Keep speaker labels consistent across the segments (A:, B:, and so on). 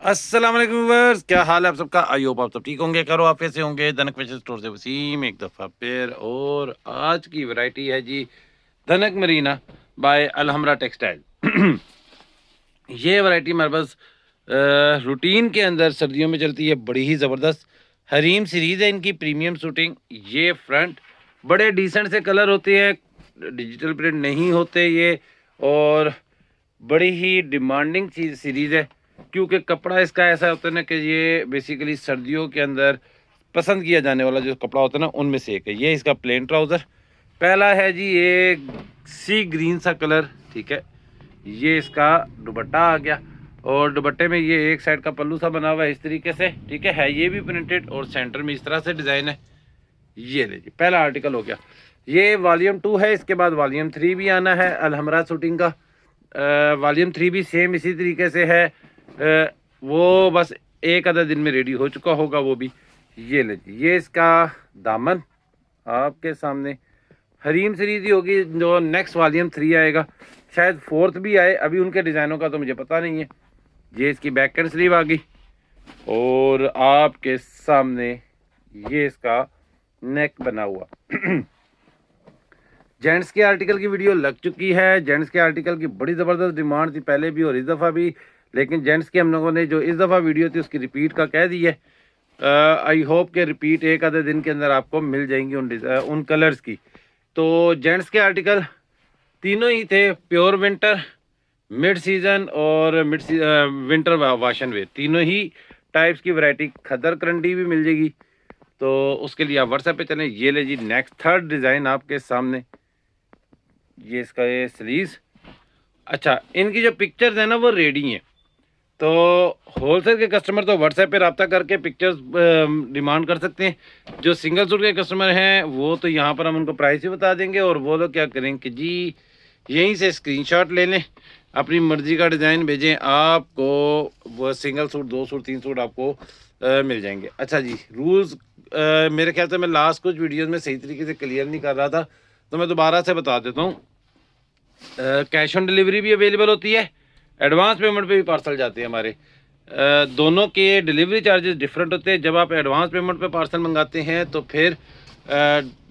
A: अस्सलाम वालेकुम व्यूअर्स, क्या हाल है आप सबका। आई होप आप सब ठीक होंगे, करो आप ऐसे होंगे। धनक फैशन स्टोर से वसीम एक दफ़ा फिर, और आज की वैरायटी है जी धनक मरीना बाय अलहमरा टेक्सटाइल। ये वैरायटी हमारे पास रूटीन के अंदर सर्दियों में चलती है, बड़ी ही ज़बरदस्त हरीम सीरीज़ है इनकी प्रीमियम शूटिंग। ये फ्रंट बड़े डिसेंट से कलर होते हैं, डिजिटल प्रिंट नहीं होते ये, और बड़ी ही डिमांडिंग चीज़ सीरीज़ है, क्योंकि कपड़ा इसका ऐसा होता है ना कि ये बेसिकली सर्दियों के अंदर पसंद किया जाने वाला जो कपड़ा होता है ना उनमें से एक है। ये इसका प्लेन ट्राउज़र पहला है जी, ये सी ग्रीन सा कलर, ठीक है। ये इसका दुपट्टा आ गया, और दुपट्टे में ये एक साइड का पल्लू सा बना हुआ है इस तरीके से, ठीक है ये भी प्रिंटेड, और सेंटर में इस तरह से डिज़ाइन है। ये ले जी पहला आर्टिकल हो गया। ये वॉल्यूम 2 है, इसके बाद वॉल्यूम 3 भी आना है अलहमरा शूटिंग का। वॉल्यूम 3 भी सेम इसी तरीके से है, वो बस एक आधा दिन में रेडी हो चुका होगा वो भी। ये ले जी, ये इसका दामन आपके सामने हरीम सीरीज ही होगी, जो नेक्स्ट वॉल्यूम 3 आएगा, शायद 4th भी आए, अभी उनके डिज़ाइनों का तो मुझे पता नहीं है। ये इसकी बैक एंड स्लीव आ गई, और आपके सामने ये इसका नेक बना हुआ। जेंट्स के आर्टिकल की वीडियो लग चुकी है, जेंट्स के आर्टिकल की बड़ी ज़बरदस्त डिमांड थी पहले भी और इस दफ़ा भी, लेकिन जेंट्स की हम लोगों ने जो इस दफ़ा वीडियो थी उसकी रिपीट का कह दी है। आई होप के रिपीट एक आधे दिन के अंदर आपको मिल जाएंगी उन कलर्स की। तो जेंट्स के आर्टिकल तीनों ही थे, प्योर विंटर, मिड सीज़न और विंटर वाशन वेयर, तीनों ही टाइप्स की वैरायटी। खदर करंडी भी मिल जाएगी, तो उसके लिए आप व्हाट्सएप पे चलें। ये ले जी नेक्स्ट थर्ड डिज़ाइन आपके सामने, ये इसका ये सीरीज़। अच्छा, इनकी जो पिक्चर्स है ना वो रेडी हैं, तो होलसेल के कस्टमर तो व्हाट्सएप पे रब्ता करके पिक्चर्स डिमांड कर सकते हैं। जो सिंगल सूट के कस्टमर हैं वो तो यहाँ पर हम उनको प्राइस ही बता देंगे, और वो लोग क्या करेंगे कि जी यहीं से स्क्रीनशॉट ले लें, अपनी मर्ज़ी का डिज़ाइन भेजें, आपको वो सिंगल सूट 2 सूट 3 सूट आपको मिल जाएंगे। अच्छा जी, रूल्स मेरे ख्याल से मैं लास्ट कुछ वीडियोज़ में सही तरीके से क्लियर नहीं कर रहा था, तो मैं दोबारा से बता देता हूँ। कैश ऑन डिलीवरी भी अवेलेबल होती है, एडवांस पेमेंट पे भी पार्सल जाते हैं हमारे। दोनों के डिलीवरी चार्जेस डिफरेंट होते हैं। जब आप एडवांस पेमेंट पे पार्सल मंगाते हैं तो फिर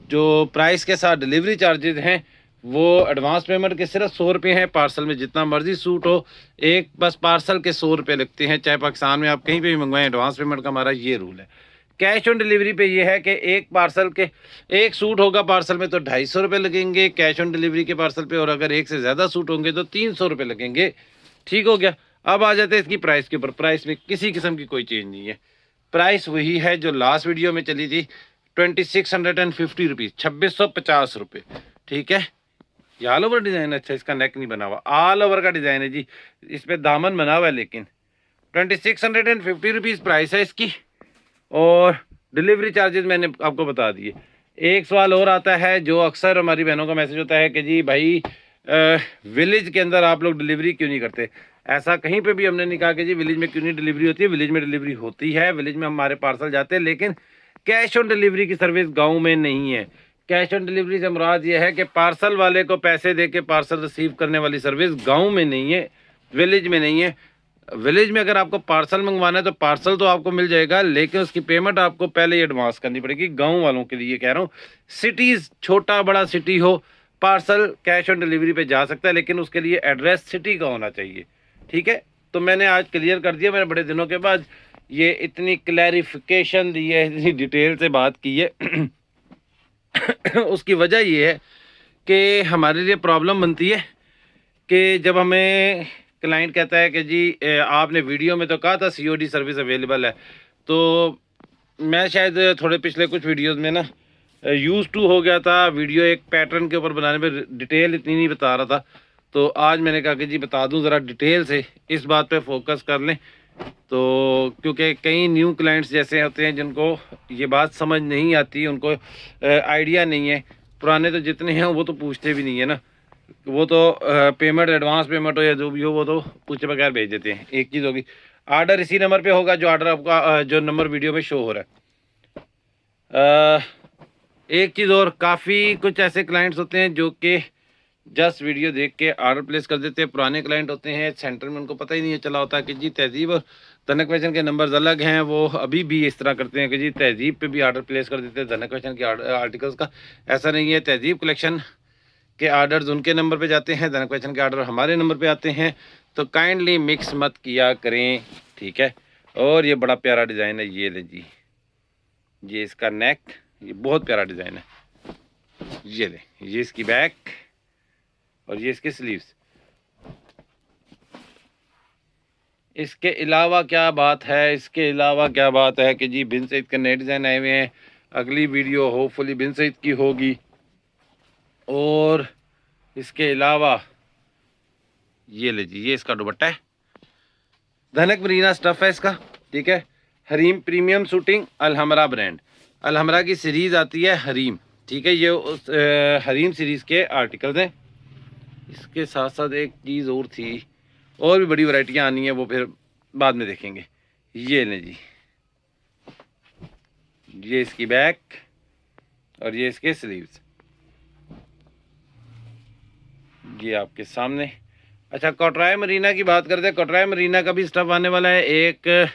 A: जो प्राइस के साथ डिलीवरी चार्जेस हैं वो एडवांस पेमेंट के सिर्फ 100 रुपये हैं। पार्सल में जितना मर्जी सूट हो, एक बस पार्सल के 100 रुपये लगते हैं, चाहे पाकिस्तान में आप कहीं पे भी मंगवाएं, एडवांस पेमेंट का हमारा ये रूल है। कैश ऑन डिलीवरी पे ये है कि एक पार्सल के एक सूट होगा पार्सल में तो 250 रुपये लगेंगे कैश ऑन डिलीवरी के पार्सल पे, और अगर एक से ज़्यादा सूट होंगे तो 300 रुपये लगेंगे। ठीक हो गया। अब आ जाते हैं इसकी प्राइस के ऊपर। प्राइस में किसी किस्म की कोई चेंज नहीं है, प्राइस वही है जो लास्ट वीडियो में चली थी, 2650 रुपीज़, 2650 रुपये, ठीक है। ये ऑल ओवर डिज़ाइन, अच्छा इसका नेक नहीं बना हुआ, ऑल ओवर का डिज़ाइन है जी, इस पर दामन बना हुआ है, लेकिन 2650 रुपीज़ प्राइस है इसकी, और डिलीवरी चार्जेस मैंने आपको बता दिए। एक सवाल और आता है जो अक्सर हमारी बहनों का मैसेज होता है कि जी भाई विलेज के अंदर आप लोग डिलीवरी क्यों नहीं करते। ऐसा कहीं पे भी हमने नहीं कहा कि जी विलेज में क्यों नहीं डिलीवरी होती है, विलेज में डिलीवरी होती है, विलेज में हमारे पार्सल जाते हैं, लेकिन कैश ऑन डिलीवरी की सर्विस गाँव में नहीं है। कैश ऑन डिलीवरी से मुराद ये है कि पार्सल वाले को पैसे दे के पार्सल रिसीव करने वाली सर्विस गाँव में नहीं है, विलेज में नहीं है। विलेज में अगर आपको पार्सल मंगवाना है तो पार्सल तो आपको मिल जाएगा, लेकिन उसकी पेमेंट आपको पहले ही एडवांस करनी पड़ेगी। गांव वालों के लिए कह रहा हूँ, सिटीज़ छोटा बड़ा सिटी हो, पार्सल कैश ऑन डिलीवरी पे जा सकता है, लेकिन उसके लिए एड्रेस सिटी का होना चाहिए, ठीक है। तो मैंने आज क्लियर कर दिया, मैंने बड़े दिनों के बाद ये इतनी क्लैरिफिकेशन दी है, इतनी डिटेल से बात की है। उसकी वजह ये है कि हमारे लिए प्रॉब्लम बनती है कि जब हमें क्लाइंट कहता है कि जी आपने वीडियो में तो कहा था सीओडी सर्विस अवेलेबल है, तो मैं शायद थोड़े पिछले कुछ वीडियोस में ना यूज़ टू हो गया था, वीडियो एक पैटर्न के ऊपर बनाने में डिटेल इतनी नहीं बता रहा था, तो आज मैंने कहा कि जी बता दूं, ज़रा डिटेल से इस बात पे फोकस कर लें। तो क्योंकि कई न्यू क्लाइंट्स जैसे होते हैं जिनको ये बात समझ नहीं आती, उनको आइडिया नहीं है, पुराने तो जितने हैं वो तो पूछते भी नहीं है ना, वो तो पेमेंट एडवांस पेमेंट हो या जो भी हो वो तो पूछे बगैर भेज देते हैं। एक चीज़ होगी, ऑर्डर इसी नंबर पे होगा जो ऑर्डर आपका जो नंबर वीडियो में शो हो रहा है। एक चीज़ और, काफ़ी कुछ ऐसे क्लाइंट्स होते हैं जो कि जस्ट वीडियो देख के ऑर्डर प्लेस कर देते हैं। पुराने क्लाइंट होते हैं, सेंटर में उनको पता ही नहीं चला होता कि जी तहजीब और धनक फैशन के नंबर्स अलग हैं, वो अभी भी इस तरह करते हैं कि जी तहजीब पे भी आर्डर प्लेस कर देते हैं धनक फैशन के आर्टिकल्स का। ऐसा नहीं है, तहजीब कलेक्शन के आर्डर्स उनके नंबर पे जाते हैं, धनक फैशन के आर्डर हमारे नंबर पे आते हैं। तो काइंडली मिक्स मत किया करें, ठीक है। और ये बड़ा प्यारा डिज़ाइन है, ये ले जी, ये इसका नेक, ये बहुत प्यारा डिज़ाइन है। ये ले, ये इसकी बैक और ये इसके स्लीव्स। इसके अलावा क्या बात है, इसके अलावा क्या बात है कि जी बिन सईद के नए डिज़ाइन आए हुए हैं। अगली वीडियो होपफुली बिन सईद की होगी। और इसके अलावा ये ले जी, ये इसका दुपट्टा है, धनक मरीना स्टफ है इसका, ठीक है। Hareem premium shooting, Alhamra brand, Alhamra की सीरीज़ आती है हरीम, ठीक है। ये उस हरीम सीरीज़ के आर्टिकल्स हैं। इसके साथ साथ एक चीज़ और थी, और भी बड़ी वैरायटियाँ आनी है, वो फिर बाद में देखेंगे। ये लें जी, ये इसकी बैक और ये इसके स्लीव्स, ये आपके सामने। अच्छा, कटराई मरीना की बात करते हैं। कटराई मरीना का भी स्टफ आने वाला है। एक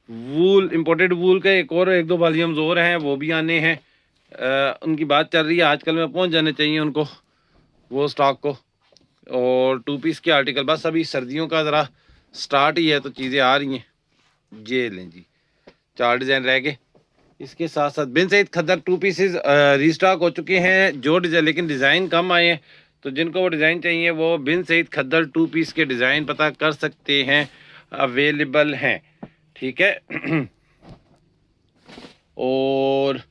A: वूल, इंपोर्टेड वूल के एक दो वॉल्यूम्स और हैं, वो भी आने हैं। उनकी बात चल रही है, आजकल में पहुंच जाने चाहिए उनको, वो स्टॉक को। और 2 पीस के आर्टिकल बस अभी सर्दियों का ज़रा स्टार्ट ही है, तो चीज़ें आ रही हैं। ये लें जी, 4 डिज़ाइन रह गए। इसके साथ साथ बिन सईद खद्दर 2 पीसेस रीस्टॉक हो चुके हैं, जो डिज़ाइन, लेकिन डिज़ाइन कम आए हैं। तो जिनको वो डिज़ाइन चाहिए वो बिन सईद खद्दर 2 पीस के डिज़ाइन पता कर सकते हैं, अवेलेबल हैं, ठीक है। और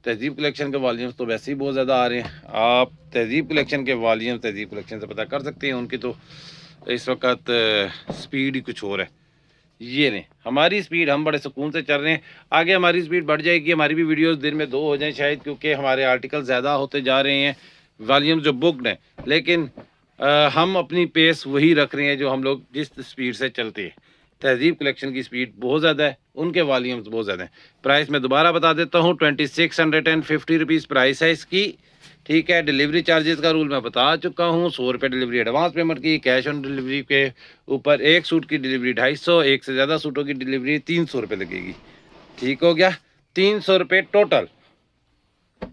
A: तहजीब कलेक्शन के वॉल्यूम्स तो वैसे ही बहुत ज़्यादा आ रहे हैं। आप तहजीब कलेक्शन के वॉल्यूम तहजीब कलेक्शन से पता कर सकते हैं, उनकी तो इस वक्त स्पीड ही कुछ और है। ये नहीं हमारी स्पीड, हम बड़े सुकून से चल रहे हैं। आगे हमारी स्पीड बढ़ जाएगी, हमारी भी वीडियोस दिन में 2 हो जाएं शायद, क्योंकि हमारे आर्टिकल ज़्यादा होते जा रहे हैं, वॉल्यूम जो बुकड हैं। लेकिन हम अपनी पेस वही रख रहे हैं जो हम लोग जिस स्पीड से चलते हैं। तहजीब कलेक्शन की स्पीड बहुत ज़्यादा है, उनके वॉल्यूम्स बहुत ज़्यादा हैं। प्राइस मैं दोबारा बता देता हूँ, 2650 रुपीज़ प्राइस है इसकी, ठीक है। डिलीवरी चार्जेस का रूल मैं बता चुका हूँ, 100 रुपये डिलीवरी एडवांस पेमेंट की, कैश ऑन डिलीवरी के ऊपर एक सूट की डिलीवरी 250, एक से ज़्यादा सूटों की डिलीवरी 300 रुपये लगेगी, ठीक हो गया। 300 रुपये टोटल,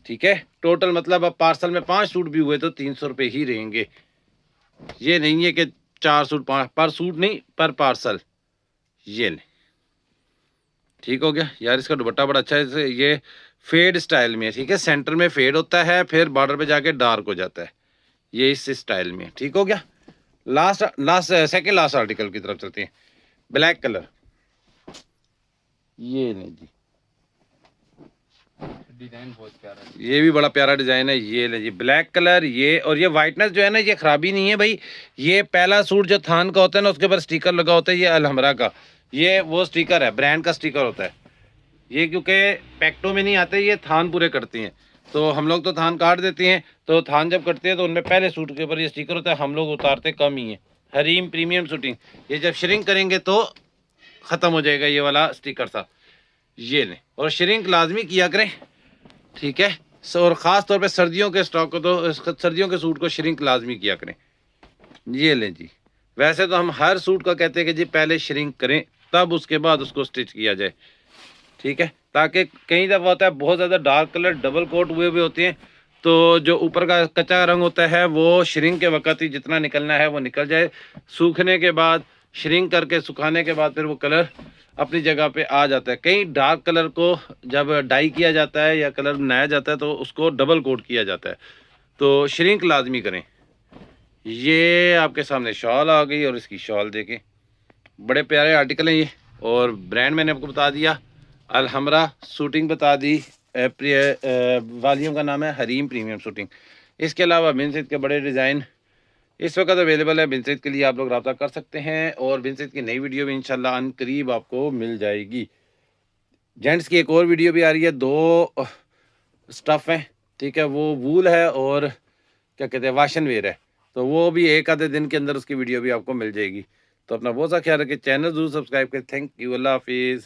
A: ठीक है। टोटल मतलब अब पार्सल में 5 सूट भी हुए तो 300 रुपये ही रहेंगे। ये नहीं है कि 4 सूट पर सूट नहीं, पर पार्सल। ये ले, ठीक हो गया यार। इसका दुपट्टा बड़ा अच्छा है, ये फेड स्टाइल में है, ठीक है। सेंटर में फेड होता है, फिर बॉर्डर पे जाके डार्क हो जाता है, ये इस स्टाइल में, ठीक हो गया। सेकंड लास्ट आर्टिकल की तरफ चलते हैं। ब्लैक कलर, ये नहीं जी, डिजाइन बहुत प्यारा है, ये भी बड़ा प्यारा डिजाइन है। ये ले जी, ब्लैक कलर। ये और ये वाइटनेस जो है ना, ये खराबी नहीं है भाई। ये पहला सूट जो थान का होता है ना, उसके ऊपर स्टिकर लगा होता है, ये अलहमरा का, ये वो स्टिकर है, ब्रांड का स्टिकर होता है ये, क्योंकि पैक्टों में नहीं आते, ये थान पूरे करती हैं। तो हम लोग तो थान काट देते हैं, तो थान जब कटते हैं तो उनमें पहले सूट के ऊपर ये स्टिकर होता है, हम लोग उतारते कम ही है। हरीम प्रीमियम शूटिंग, ये जब श्रिंक करेंगे तो ख़त्म हो जाएगा ये वाला स्टिकर सा। ये लें, और श्रिंक लाजमी किया करें, ठीक है। और ख़ास तौर पे सर्दियों के स्टॉक को, तो सर्दियों के सूट को श्रिंक लाजमी किया करें। ये लें जी, वैसे तो हम हर सूट का कहते हैं कि जी पहले श्रिंक करें, तब उसके बाद उसको स्टिच किया जाए, ठीक है। ताकि कई दफ़ा होता है बहुत ज़्यादा डार्क कलर डबल कोट हुए हुए होते हैं, तो जो ऊपर का कच्चा रंग होता है वो श्रिंक के वक्त ही जितना निकलना है वो निकल जाए। सूखने के बाद, श्रिंक करके सुखाने के बाद फिर वो कलर अपनी जगह पे आ जाता है। कई डार्क कलर को जब डाई किया जाता है या कलर बनाया जाता है तो उसको डबल कोट किया जाता है, तो श्रिंक लाजमी करें। ये आपके सामने शॉल आ गई, और इसकी शॉल देखें, बड़े प्यारे आर्टिकल हैं ये। और ब्रांड मैंने आपको बता दिया, अलहमरा, शूटिंग बता दी, वॉल्यूम का नाम है हरीम प्रीमियम शूटिंग। इसके अलावा बिन सईद के बड़े डिज़ाइन इस वक्त अवेलेबल है, बिन सईद के लिए आप लोग रब्ता कर सकते हैं। और बिन सईद की नई वीडियो भी इंशाल्लाह अनकरीब आपको मिल जाएगी। जेंट्स की एक और वीडियो भी आ रही है, 2 स्टफ़ हैं, ठीक है। वो वूल है और क्या कहते हैं वाशन वेयर है, तो वो भी एक आधे दिन के अंदर उसकी वीडियो भी आपको मिल जाएगी। तो अपना बहुत सा ख्याल रखें, चैनल ज़रूर सब्सक्राइब करें। थैंक यू, अल्लाह हाफिज़।